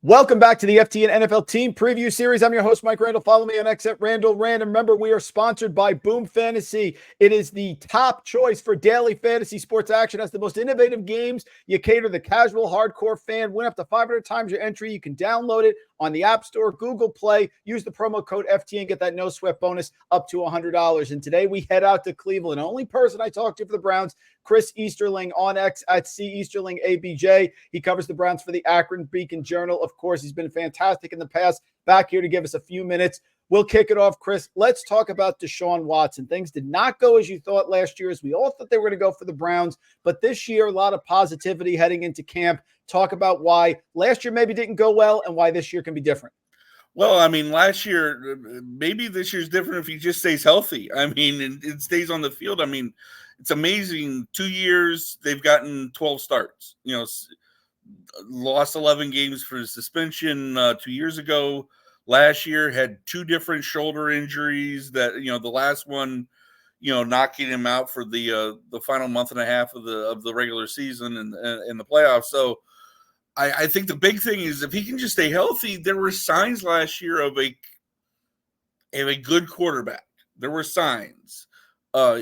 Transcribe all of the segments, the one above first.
Welcome back to the FTN NFL Team Preview Series. I'm your host, Mike Randle. Follow me on X at Randle Rand. Remember, we are sponsored by Boom Fantasy. It is the top choice for daily fantasy sports action. Has the most innovative games. You cater to the casual, hardcore fan. Win up to 500 times your entry. You can download it on the App Store, Google Play. Use the promo code FTN. Get that no sweat bonus up to $100. And today we head out to Cleveland. Only person I talked to for the Browns, Chris Easterling on X at CEasterlingABJ. He covers the Browns for the Akron Beacon Journal. Of course, he's been fantastic in the past. Back here to give us a few minutes. We'll kick it off, Chris. Let's talk about Deshaun Watson. Things did not go as you thought last year, as we all thought they were going to go for the Browns. But this year, a lot of positivity heading into camp. Talk about why last year maybe didn't go well and why this year can be different. Well, I mean, last year, maybe this year's different if he just stays healthy. I mean, it stays on the field. I mean, it's amazing. 2 years, they've gotten 12 starts. You know, lost 11 games for suspension 2 years ago. Last year had 2 different shoulder injuries that, you know, the last one, you know, knocking him out for the final month and a half of the regular season and the playoffs. So I think the big thing is if he can just stay healthy. There were signs last year of a good quarterback. There were signs,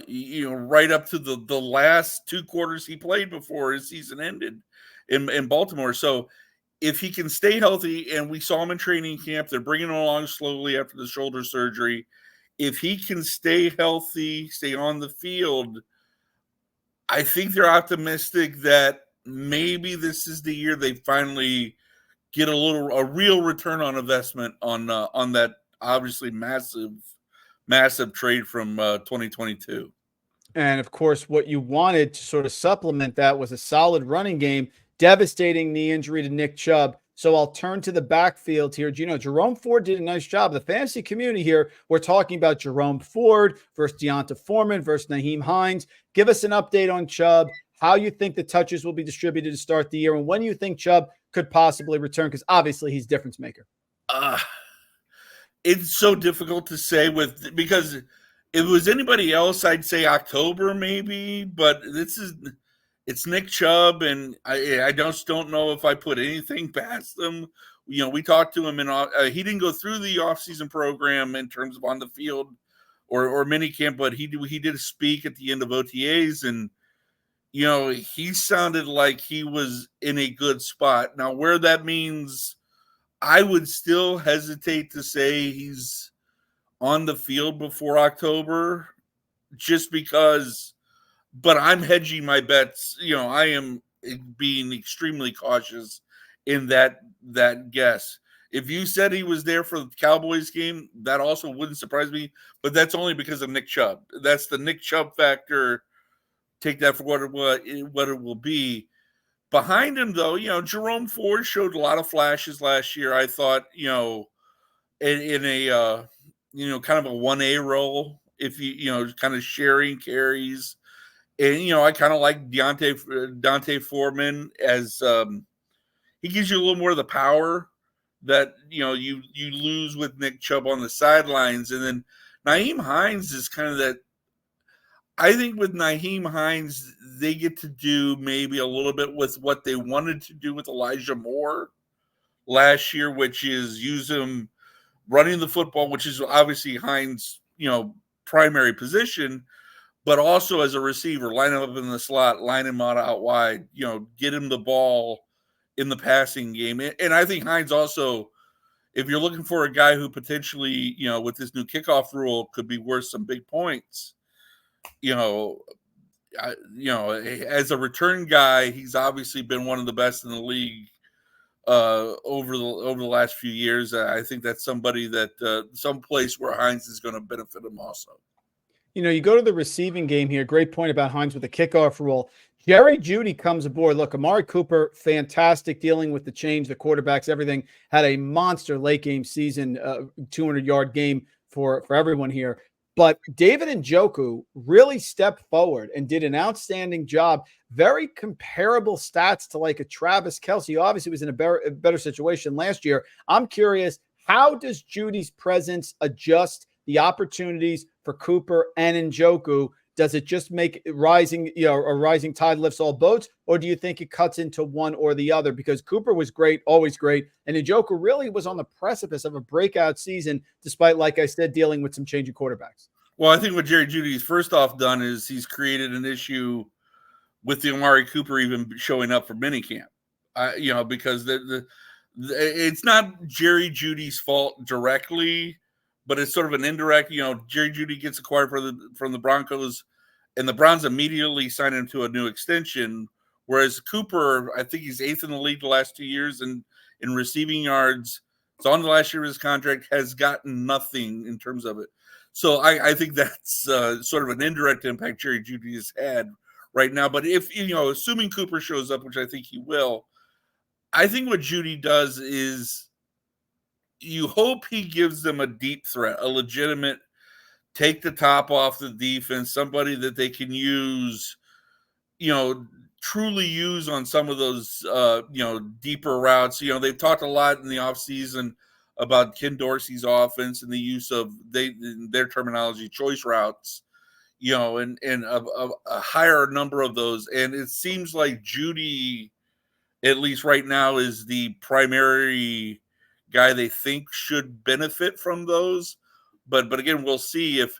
you know, right up to the last 2 quarters he played before his season ended in Baltimore. So if he can stay healthy, and we saw him in training camp, they're bringing him along slowly after the shoulder surgery. If he can stay healthy, stay on the field, I think they're optimistic that maybe this is the year they finally get a real return on investment on that obviously massive trade from 2022. And of course, what you wanted to sort of supplement that was a solid running game. Devastating knee injury to Nick Chubb. So I'll turn to the backfield here. You know, Jerome Ford did a nice job. The fantasy community here, we're talking about Jerome Ford versus D'Onta Foreman versus Nyheim Hines. Give us an update on Chubb, how you think the touches will be distributed to start the year, and when you think Chubb could possibly return, because obviously he's difference maker. It's so difficult to say because if it was anybody else, I'd say October maybe, but it's Nick Chubb, and I just don't know if I put anything past them. You know, we talked to him, and he didn't go through the offseason program in terms of on the field or minicamp, but he did speak at the end of OTAs, and, you know, he sounded like he was in a good spot. Now, where that means, I would still hesitate to say he's on the field before October just because – but I'm hedging my bets. You know, I am being extremely cautious in that guess. If you said he was there for the Cowboys game, that also wouldn't surprise me, but that's only because of Nick Chubb. That's the Nick Chubb factor. Take that for what it will be. Behind him, though, you know, Jerome Ford showed a lot of flashes last year. I thought, you know, in a you know, kind of a 1A role, if you know, kind of sharing carries. And, you know, I kind of like D'Onta Foreman as he gives you a little more of the power that, you know, you lose with Nick Chubb on the sidelines. And then Nyheim Hines is kind of that. I think with Nyheim Hines, they get to do maybe a little bit with what they wanted to do with Elijah Moore last year, which is use him running the football, which is obviously Hines', you know, primary position, but also as a receiver, line him up in the slot, line him out wide, you know, get him the ball in the passing game. And I think Hines also, if you're looking for a guy who potentially, you know, with this new kickoff rule could be worth some big points, you know, as a return guy, he's obviously been one of the best in the league over the last few years. I think that's somebody that some place where Hines is going to benefit him also. You know, you go to the receiving game here. Great point about Hines with the kickoff rule. Jerry Jeudy comes aboard. Look, Amari Cooper, fantastic dealing with the change, the quarterbacks, everything. Had a monster late game season, 200-yard game for everyone here. But David Njoku really stepped forward and did an outstanding job. Very comparable stats to like a Travis Kelce. Obviously, was in a better situation last year. I'm curious, how does Jeudy's presence adjust the opportunities for Cooper and Njoku? Does it just make rising, a rising tide lifts all boats, or do you think it cuts into one or the other? Because Cooper was great, always great, and Njoku really was on the precipice of a breakout season, despite, like I said, dealing with some changing quarterbacks. Well, I think what Jerry Jeudy's first off done is he's created an issue with the Amari Cooper even showing up for minicamp. Because it's not Jerry Jeudy's fault directly, but it's sort of an indirect. Jerry Jeudy gets acquired from the Broncos, and the Browns immediately sign him to a new extension. Whereas Cooper, I think he's 8th in the league the last 2 years in receiving yards. It's on the last year of his contract, has gotten nothing in terms of it. So I think that's sort of an indirect impact Jerry Jeudy has had right now. But if, assuming Cooper shows up, which I think he will, I think what Jeudy does is you hope he gives them a deep threat, a legitimate take the top off the defense, somebody that they can use, truly use on some of those, deeper routes. They've talked a lot in the offseason about Ken Dorsey's offense and the use of their terminology, choice routes, and a higher number of those. And it seems like Jeudy, at least right now, is the primary guy they think should benefit from those. But again, we'll see if.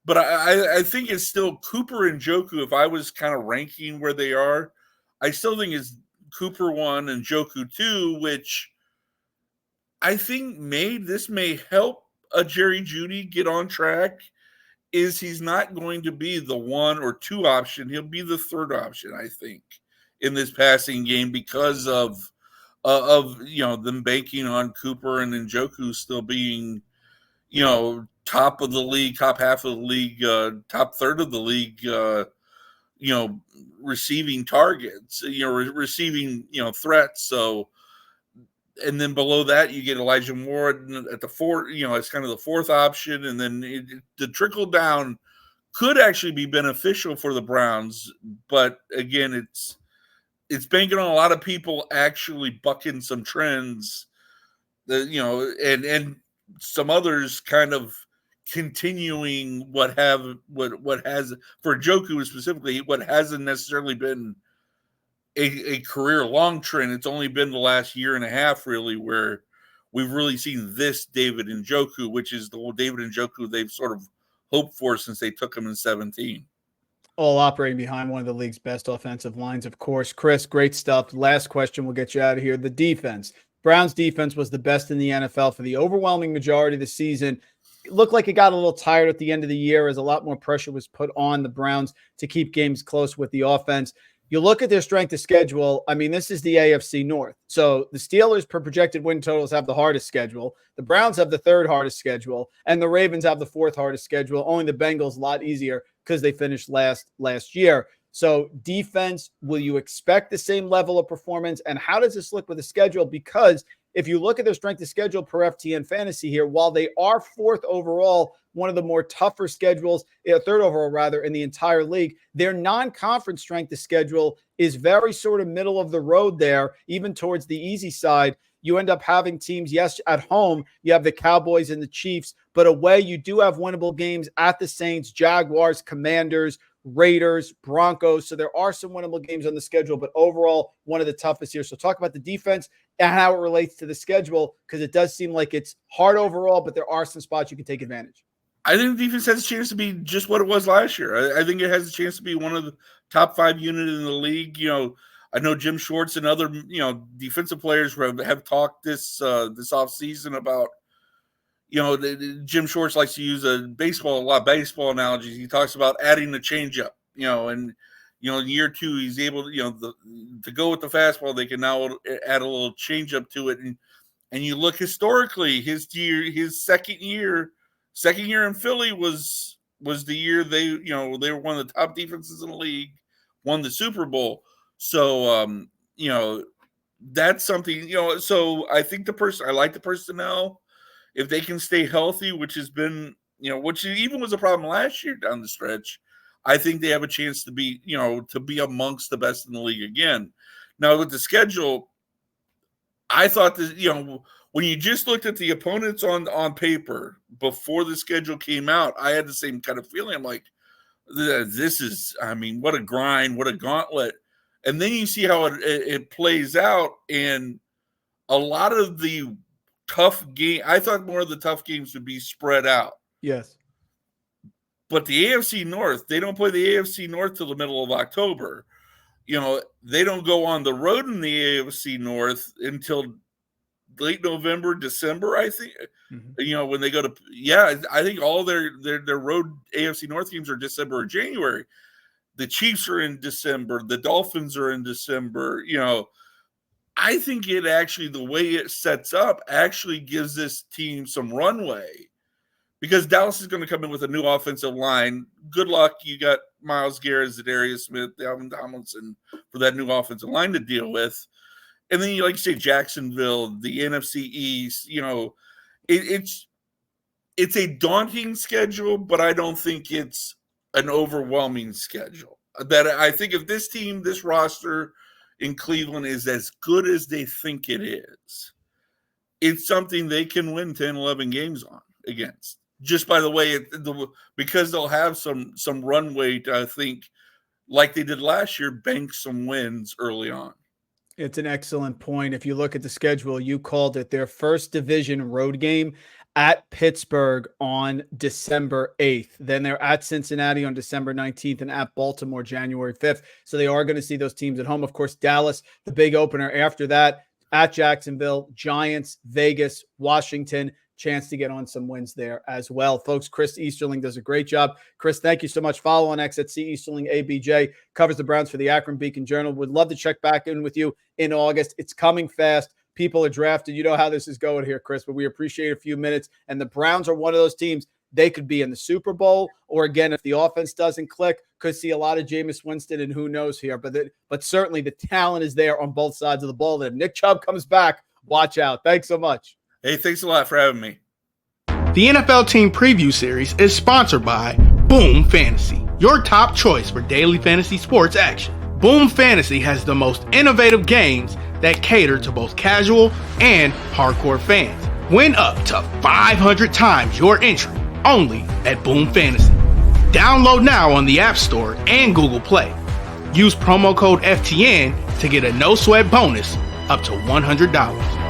But I think it's still Cooper and Njoku. If I was kind of ranking where they are, I still think it's Cooper 1 and Njoku 2, which I think this may help a Jerry Jeudy get on track. Is he's not going to be the 1 or 2 option. He'll be the third option, I think, in this passing game because of them banking on Cooper and Njoku still being, top of the league, top half of the league, top third of the league, receiving targets, receiving, threats. So, and then below that, you get Elijah Moore at the fourth, it's kind of the fourth option. And then the trickle down could actually be beneficial for the Browns. But again, it's banking on a lot of people actually bucking some trends that, and some others kind of continuing what has for Njoku specifically, what hasn't necessarily been a career long trend. It's only been the last year and a half really where we've really seen this David Njoku, which is the David Njoku they've sort of hoped for since they took him in 2017. All operating behind one of the league's best offensive lines, of course. Chris, great stuff. Last question, we'll get you out of here. The defense. Browns defense was the best in the NFL for the overwhelming majority of the season. It looked like it got a little tired at the end of the year as a lot more pressure was put on the Browns to keep games close with the offense. You look at their strength of schedule. I mean, this is the AFC North. So the Steelers per projected win totals have the hardest schedule. The Browns have the third hardest schedule. And the Ravens have the fourth hardest schedule. Only the Bengals a lot easier because they finished last year. So defense, will you expect the same level of performance? And how does this look with the schedule? Because if you look at their strength of schedule per FTN Fantasy here, while they are fourth overall, one of the more tougher schedules, third overall rather, in the entire league, their non-conference strength of schedule is very sort of middle of the road there, even towards the easy side. You end up having teams, yes, at home, you have the Cowboys and the Chiefs, but away you do have winnable games at the Saints, Jaguars, Commanders, Raiders, Broncos. So there are some winnable games on the schedule, but overall, one of the toughest here. So talk about the defense and how it relates to the schedule, because it does seem like it's hard overall, but there are some spots you can take advantage. I think the defense has a chance to be just what it was last year. I think it has a chance to be one of the top 5 units in the league. I know Jim Schwartz and other, defensive players have talked this offseason about, Jim Schwartz likes to use a lot of baseball analogies. He talks about adding the changeup, and, in year 2, he's able to, to go with the fastball. They can now add a little changeup to it. And you look historically, his second year in Philly was the year they were one of the top defenses in the league, won the Super Bowl. So, that's something, so I think I like the personnel. If they can stay healthy, which has been, which even was a problem last year down the stretch, I think they have a chance to be, to be amongst the best in the league again. Now with the schedule, I thought that, when you just looked at the opponents on paper before the schedule came out, I had the same kind of feeling. I'm like, this is, I mean, what a grind, what a gauntlet. And then you see how it plays out. And a lot of the tough game, I thought more of the tough games would be spread out. Yes. But the AFC North, they don't play the AFC North till the middle of October. You know, they don't go on the road in the AFC North until late November, December, I think. Mm-hmm. You know, when they go to, I think all their road AFC North teams are December or January. The Chiefs are in December. The Dolphins are in December. You know, I think it actually, the way it sets up actually gives this team some runway, because Dallas is going to come in with a new offensive line. Good luck. You got Myles Garrett, Zadarius Smith, Alvin Tomlinson for that new offensive line to deal with. And then you, like you say, Jacksonville, the NFC East, you know, it's a daunting schedule, but I don't think it's an overwhelming schedule. That I think if this team, this roster in Cleveland is as good as they think it is, it's something they can win 10, 11 games on against. Just by the way, because they'll have some runway to, I think, like they did last year, bank some wins early on. It's an excellent point. If you look at the schedule, you called it, their first division road game at Pittsburgh on December 8th. Then they're at Cincinnati on December 19th and at Baltimore January 5th. So they are going to see those teams at home. Of course, Dallas, the big opener after that, at Jacksonville, Giants, Vegas, Washington. Chance to get on some wins there as well. Folks, Chris Easterling does a great job. Chris, thank you so much. Follow on X at C Easterling ABJ. Covers the Browns for the Akron Beacon Journal. Would love to check back in with you in August. It's coming fast. People are drafted. You know how this is going here, Chris, but we appreciate a few minutes. And the Browns are one of those teams. They could be in the Super Bowl, or again, if the offense doesn't click, could see a lot of Jameis Winston and who knows here. But certainly the talent is there on both sides of the ball. That if Nick Chubb comes back, watch out. Thanks so much. Hey, thanks a lot for having me. The NFL Team Preview Series is sponsored by Boom Fantasy, your top choice for daily fantasy sports action. Boom Fantasy has the most innovative games that cater to both casual and hardcore fans. Win up to 500 times your entry only at Boom Fantasy. Download now on the App Store and Google Play. Use promo code FTN to get a no-sweat bonus up to $100.